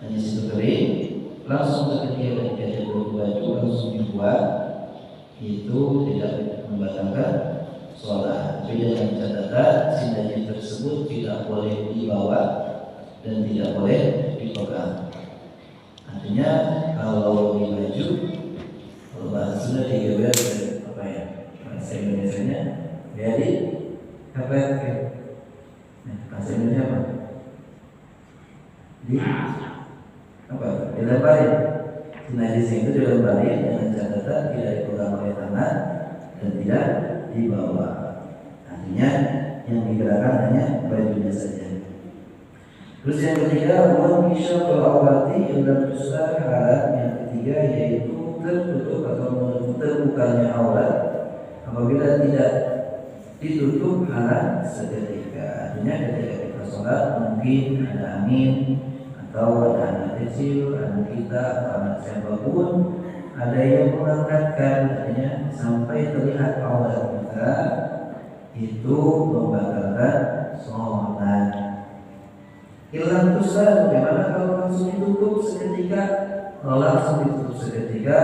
hanya situ kering, langsung ketika dia baju langsung dibuat, itu tidak membatalkan sholat. Tapi dengan catatan sendalnya tersebut tidak boleh dibawa dan tidak boleh dipegang. Artinya kalau di baju, kalau bahasa Sunda digeber apa ya? Bahasa Indonesianya jadi apa ya? Bahasa Indonesia apa? Di apa? Dilemparin. Najis itu dilemparin dengan catatan tidak dipegang oleh tangan dan tidak dibawa. Artinya yang digerakkan hanya bajunya saja. Terus yang ketiga, wal misyaful awrati illa tusar halat. Yang ketiga yaitu tertutup atau terbukanya aurat apabila tidak ditutup halat seketika. Artinya ketika kita sholat mungkin ada angin atau ada anak kecil, anak kita atau anak siapapun ada yang mengangkatkan, artinya sampai terlihat aurat kita, itu membatalkan sholat. Hilang tusar, bagaimana kalau langsung ditutup seketika? Kalau langsung ditutup seketika,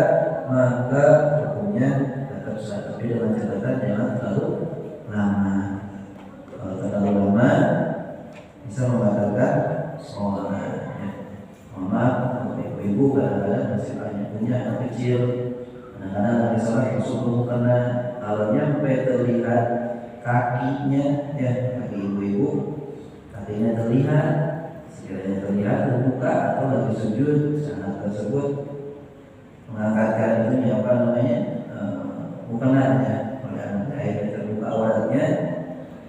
maka hukumnya tetap sah. Tapi dengan catatan jangan terlalu lama. Kalau terlalu lama bisa membatalkan sholat. Maaf, ibu-ibu kadang-kadang masih banyak punya anak kecil. Kadang-kadang lagi sholat langsung karena kalau nyampe terlihat kakinya, ya kaki ibu-ibu, kakinya terlihat, sekiranya terlihat terbuka atau lagi sujud, anak tersebut mengangkatkan itu apa namanya, bukannya oleh anak air terbuka auratnya,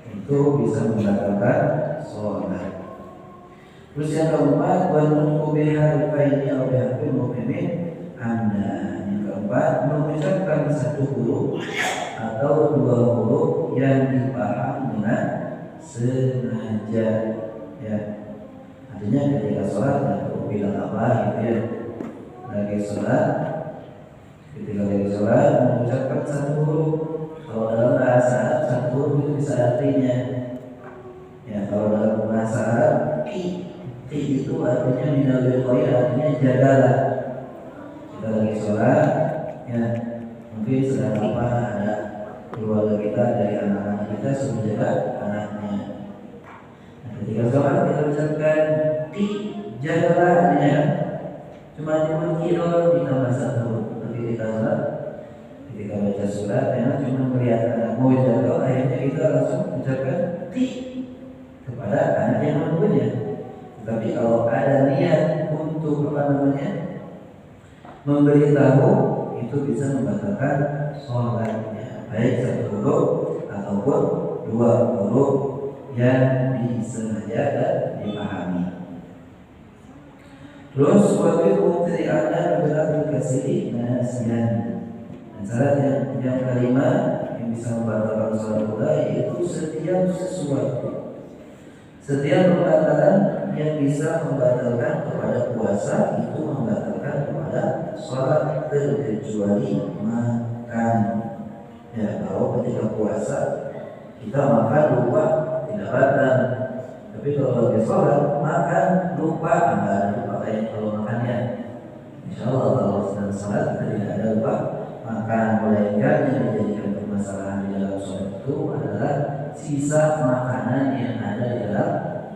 itu bisa membatalkan sholat. Terus yang keempat, wal biha rifaini aw bihaqil mu'minin anda. Yang keempat, mengucapkan satu huruf atau dua huruf yang dipaham dengan sengaja, ya. Artinya ketika sholat tidak perlu bilang apa gitu ya. Lagi sholat, ketika lagi sholat mengucapkan satu huruf. Kalau dalam bahasa Arab satu huruf itu bisa artinya, ya. Kalau dalam bahasa Arab itu artinya minal wiqayah, artinya jagalah. Kita lagi sholat, ya, mungkin sedang apa ada keluarga kita, dari anak-anak kita suruh jaga anaknya. Nah, ketika sholat kita ucapkan jagalah, artinya cuma dikunci doang ditambah satu. Tapi kita sholat, ketika baca surat, ya, cuma melihat anak mau jaga, akhirnya kita langsung ucapkan kepada anak yang menunggunya. Tapi kalau ada niat untuk apa namanya, memberitahu, itu bisa membatalkan sholatnya, baik satu huruf ataupun dua huruf yang disengaja dan dipahami. Terus wabil mubtadi anda berlaku kasih nasihan. Dan syarat yang kelima yang bisa membatalkan sholat pula yaitu setiap sesuatu, setiap pembatalan yang bisa membatalkan kepada puasa itu membatalkan kepada sholat, terkecuali makan. Ya, kalau ketika puasa kita makan lupa tidak batal. Tapi kalau lagi sholat makan lupa, enggak ada lupa kayak kalau makannya. Insya Allah kalau sedang sholat kita tidak ada lupa makan. Melainkan yang menjadikan permasalahan di dalam sholat itu adalah sisa makanan yang ada di dalam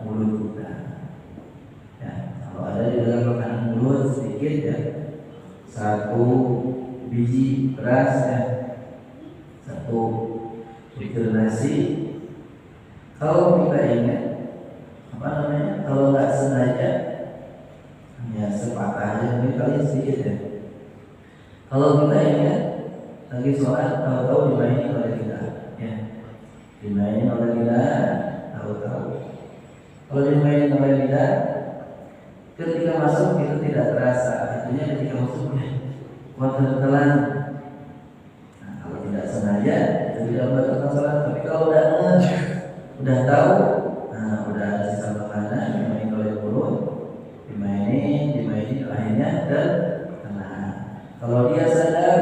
mulut kita. Ya, kalau ada di dalam makanan mulut sedikit, ya, satu biji beras, ya, satu butir nasi. Kalau kita ingat apa namanya, kalau nggak sengaja, ya sepatah aja mungkin kali sedikit, ya. Kalau kita ingat lagi sholat, tahu-tahu dimainin oleh kita, ya, dimainin oleh kita, tahu-tahu. Kalau dimainin oleh kita, ketika masuk itu tidak terasa, artinya ketika masuk telan. Nah, kalau tidak sengaja itu tidak membatalkan sholat. Tapi kalau udah tahu, nah udah ada sisa makanan dimainin oleh mulut, dimainin akhirnya tertelan. Kalau dia sadar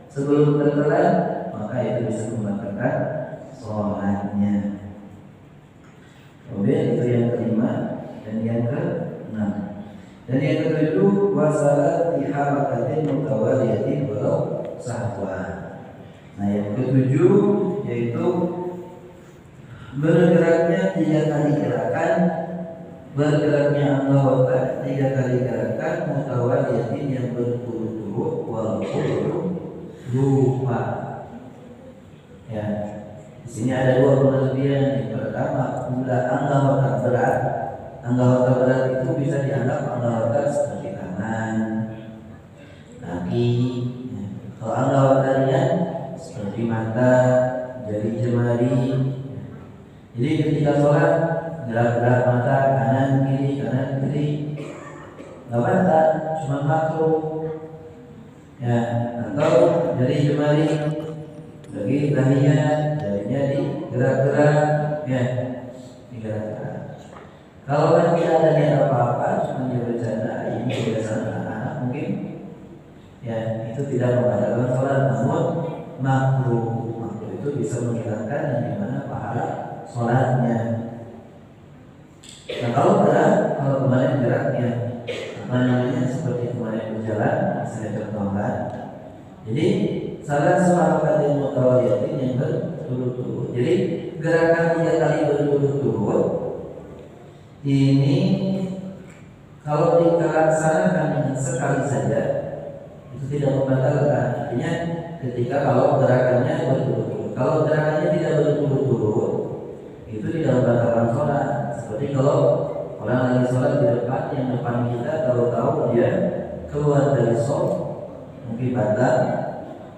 sebelum tertelan, maka itu bisa membatalkan sholatnya. Kemudian itu yang kelima dan yang keenam. Dan yang ketujuh wasalat di harakatin mutawaliyatin walau sahwa. Nah yang ketujuh yaitu bergeraknya 3 kali gerakan, bergeraknya anggota 3 kali gerakan mutawaliyatin yang berturut-turut walaupun lupa. Ya, di sini ada 2 pengertian. Yang pertama, bila anggota berat, anggota berat itu bisa dianggap anggota seperti tangan, kaki. Ya. Kalau anggota ringan seperti mata, jari jemari. Jadi ketika sholat gerak-gerak mata kanan kiri, nggak batal, cuma makruh. Ya, atau jari jemari bagi tahiyat, jarinya digerak-gerak, ya, digerak-gerak. Kalau kan tidak ada niat apa-apa, cuma dia bercanda, ini kebiasaan anak-anak mungkin, ya itu tidak membatalkan sholat, namun makruh itu bisa menghilangkan yang dimana pahala sholatnya. Nah kalau berat, kalau kemarin geraknya apa namanya seperti kemarin berjalan, saya contohkan. Jadi salah seorang yang mutawaliyatin yang berturut-turut. Jadi gerakan 3 kali berturut-turut ini kalau dilaksanakan dengan sekali saja itu tidak membatalkan. Artinya ketika kalau gerakannya berturut-turut, kalau gerakannya tidak berturut-turut itu tidak membatalkan sholat. Seperti kalau orang lagi sholat di depan, yang depan kita tahu-tahu dia keluar dari sholat mungkin batal.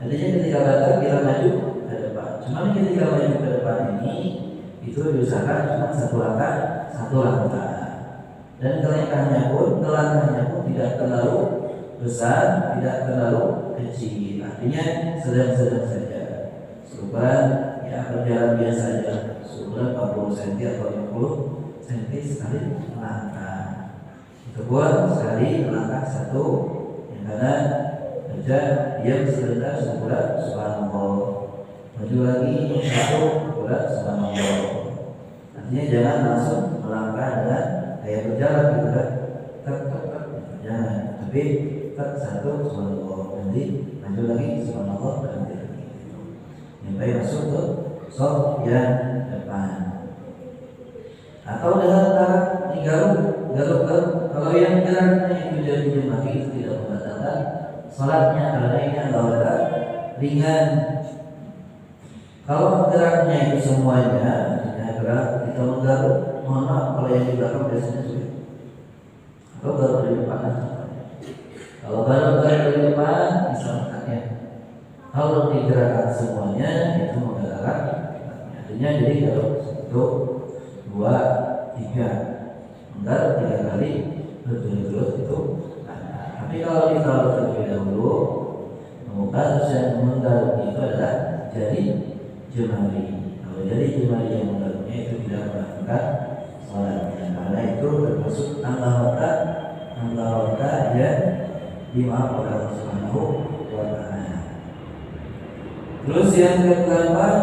Artinya ketika batal kita maju ke depan. Cuma ketika maju ke depan ini itu diusahakan cuma 1 langkah. Dan kelangkahnya pun tidak terlalu besar, tidak terlalu kecil. Artinya sedang-sedang saja. Serupan ya berjalan biasa saja. Serupan 40 cm atau 50 cm sekali langkah. Itu pun sekali langkah 1. Yang kanan baca diam sebentar sebulan subhanallah. Maju lagi 1 sebulan subhanallah. Artinya jangan langsung melangkah dengan kayak berjalan gitu kan. Jangan, tapi 1 subhanallah, nanti maju lagi subhanallah, berhenti lagi. Sampai masuk ke shaf yang depan. Atau dengan cara digaruk. Kalau yang geraknya itu jadi jemari itu tidak membatalkan sholatnya karena ini adalah ringan. Kalau geraknya itu semuanya, gerak kita menggaruk, mohon maaf kalau yang di belakang biasanya sulit. Atau garuk di depan. Kalau garuk di depan bisa makannya. Kalau digerakkan semuanya itu menggerakkan. Artinya jadi garuk 1, 2, 3, menggaruk 3 kali berturut-turut itu. Tapi kalau ditaruh terlebih dahulu, maka yang menggaruk itu adalah jari jemari. Kalau jari jemari yang menggaruknya itu tidak melakukan sholatnya, karena itu termasuk anggota yang dimaafkan oleh Allah Subhanahu wa Ta'ala. Terus yang keempat,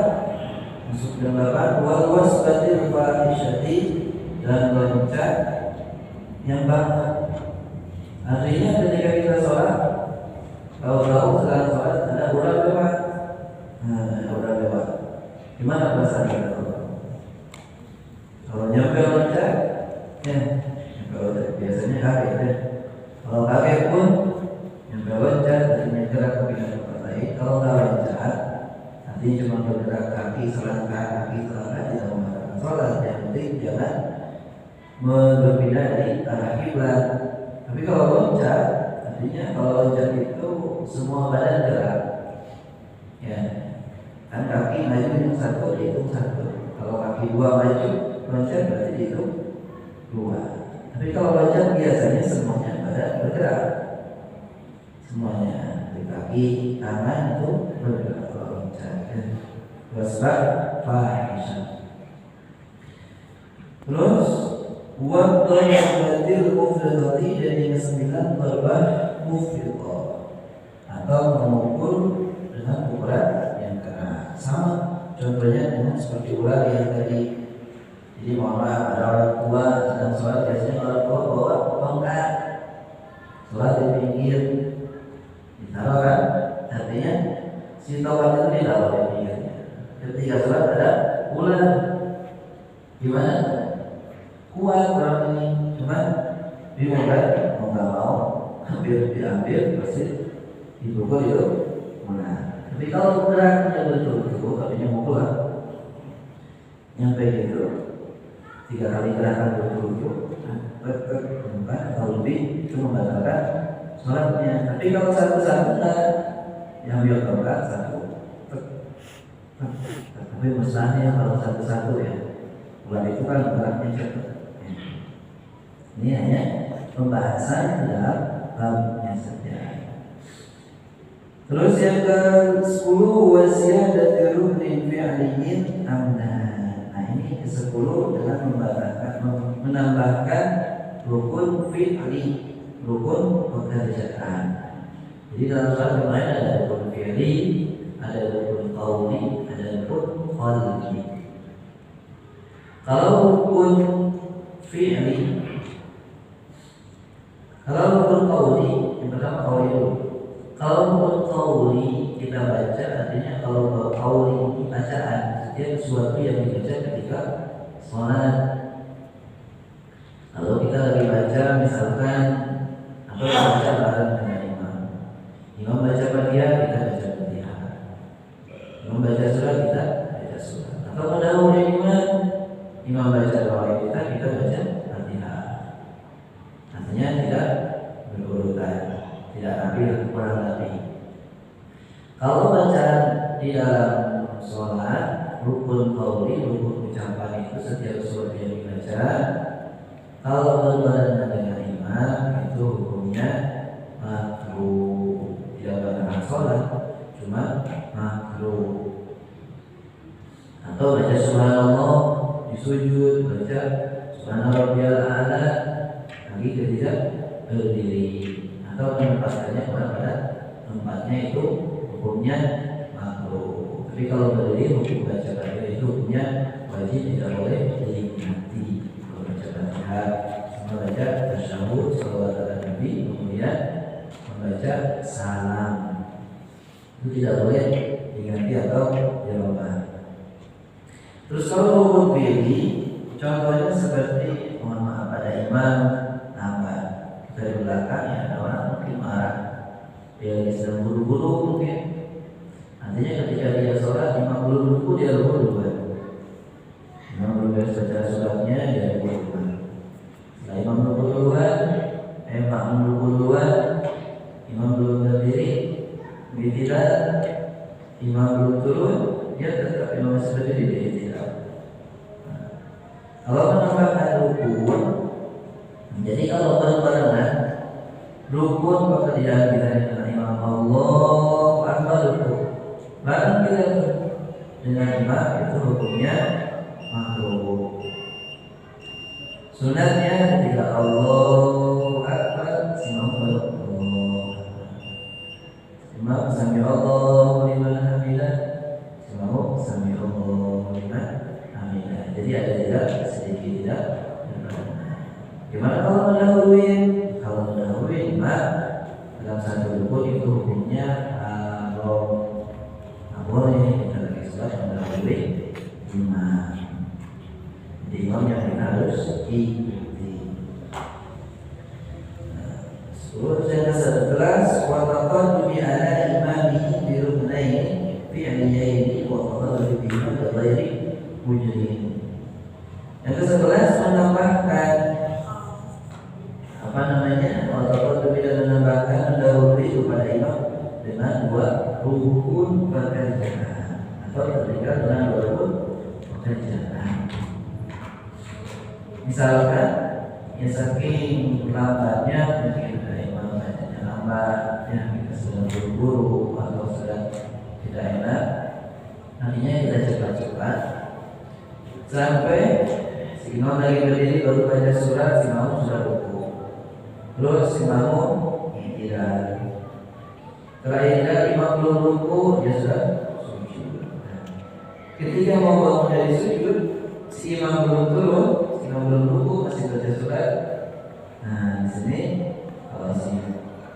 masuk ke 8, wal wasbatil fahisyati, dan loncat yang banget. Artinya ketika kita sholat, tahu-tahu setelah sholat ada orang lewat. Ada orang lewat. Gimana bahasanya? Kalau nyampe loncat, ya, kalau biasanya kaget ya. Kalau kaget pun nyampe loncat, artinya gerak ke bidang tempat lain. Kalau nggak loncat, artinya cuma bergerak kaki selangkah tidak membatalkan sholat. Yang penting jangan berpindah dari arah kiblat. Tapi kalau loncat, artinya kalau loncat itu semua badan gerak. Ya, kan kaki maju yang 1 dihitung 1. Kalau kaki 2 maju loncat berarti dihitung 2. Tapi kalau loncat biasanya semuanya badan bergerak. Semuanya, dari kaki, tangan itu bergerak kalau loncat. Wasbah fahisyah. Terus waktu yang berarti mufridati, dan yang 9 berbah mufridah atau memukul dengan pukulan yang keras. Sama contohnya dengan seperti ular yang tadi. Jadi mohon maaf, ada orang tua sedang sholat, biasanya orang tua bawa tongkat. ini, cuma bingung kan, mau nggak mau diambil pasti dipukul itu mana. Tapi kalau geraknya betul-betul, tapi mau keluar, nyampe gitu 3 kali gerakan betul-betul, atau lebih itu membatalkan sholatnya. Tapi kalau satu-satu nggak, diambil tongkat satu. Tapi mustahil kalau satu-satu ya. Bulan itu kan geraknya cepat. Ini hanya pembahasan dalam babnya saja. Terus yang ke-10 wasiyadatu ruknin fi'liyin amdan. Nah ini ke-10 dengan menambahkan rukun fi'li, rukun pekerjaan. Jadi dalam sholat yang lain ada rukun fi'li, ada rukun qauli, ada rukun qalbi. Kalau rukun fi'li, kalau rukun qauli, yang pertama qauli dulu. Kalau rukun qauli kita baca, artinya kalau qauli ini bacaan, setiap sesuatu yang dibaca ketika sholat. Kalau kita lagi baca, misalkan atau baca bareng dengan imam. Imam baca Fatihah, kita baca Fatihah. Imam baca surah, kita baca surah. Atau mendahului imam baca doa kita baca Fatihah. Artinya tidak berurutan, tidak rapi, kurang rapi. Kalau bacaan di dalam sholat, rukun qauli, rukun ucapan itu setiap sesuatu yang dibaca, kalau berbarengan dengan imam itu hukumnya makruh, tidak barengan sholat, cuma makruh. Atau baca subhanallah di sujud, baca subhanarabbiyal a'la lagi ketika berdiri, atau menempatkannya pada tempatnya itu hukumnya makruh. Tapi kalau berdiri hukum baca Fatihah itu hukumnya wajib, tidak boleh dinikmati. Kalau baca Fatihah cuma baca tasyahud, shalawat ala Nabi, kemudian membaca salam, itu tidak boleh diganti atau dirubah. Terus kalau rukun fi'li, contohnya seperti mohon maaf ada imam lambat, dari belakang ya ada orang mungkin marah, dia sedang buru-buru mungkin. Artinya ketika dia sholat, imam belum ruku, dia ruku duluan. Imam belum beres baca suratnya, dia ruku duluan. Setelah imam ruku duluan, imam belum berdiri, tidak, imam belum turun, dia tetap imam masih berdiri, dia tidak. Kalau menambahkan rukun, jadi kalau berbarengan rukun pekerjaan kita dengan imam, Allahu Akbar rukun, bareng kita dengan imam, itu hukumnya makruh. Sunatnya ketika Allahu Akbar, imam imam sami Allahu liman hamidah, imam sami Allahu liman hamidah. Jadi ada tidak sedikit tidak. Gimana kalau mendahului? Kalau mendahului imam dalam satu rukun itu hukumnya haram. Nggak boleh kita lagi sholat mendahului imam. Jadi imam yang kita harus ikuti. Yang ke-11 wa taqaddumi ala imamihi bi ruknaini fi'liyaini wa taqaddumi bihi bi ghairi mujrim. Yang ke-11 menambahkan waktu tidak menambahkan mendahului kepada imam dengan 2 rukun pekerjaan atau ketika dengan 2 rukun pekerjaan. Misalkan ya saking lambatnya, mungkin ada imam bacanya lambat, ya kita sedang buru-buru atau sedang tidak enak, nantinya kita cepat-cepat sampai si imam lagi berdiri baru baca surat, si imam sudah ruku. Terus si makmum tidak. Setelah tidak imam belum ruku, dia sudah sujud. Ketika mau bangun dari sujud, si imam belum turun, si imam belum ruku, masih baca surat. Nah di sini kalau si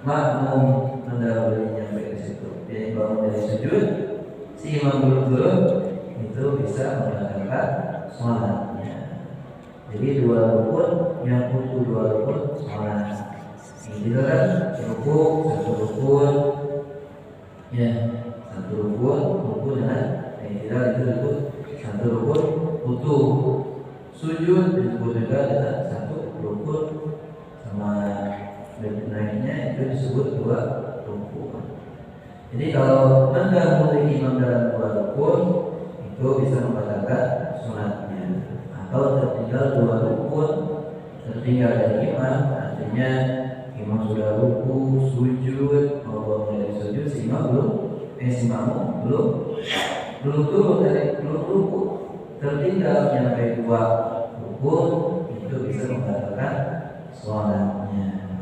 makmum mendahului sampai ke situ, dia bangun dari sujud, si imam belum turun, itu bisa membatalkan sholatnya. Jadi dua rukun yang butuh dua rukun sholat. Ini kan rukun satu rukun, ya satu rukun dengan tidak itu rukun satu rukun utuh. Sujud disebut juga dengan satu rukun sama naiknya itu disebut dua rukun. Jadi kalau mendahului imam dalam dua rukun itu bisa membatalkan sholatnya. Atau tertinggal dua rukun, tertinggal dari imam, artinya imam sudah ruku, sujud, mau dari sujud, si imam belum turun dari ruku, tertinggal sampai dua rukun, itu bisa membatalkan sholatnya.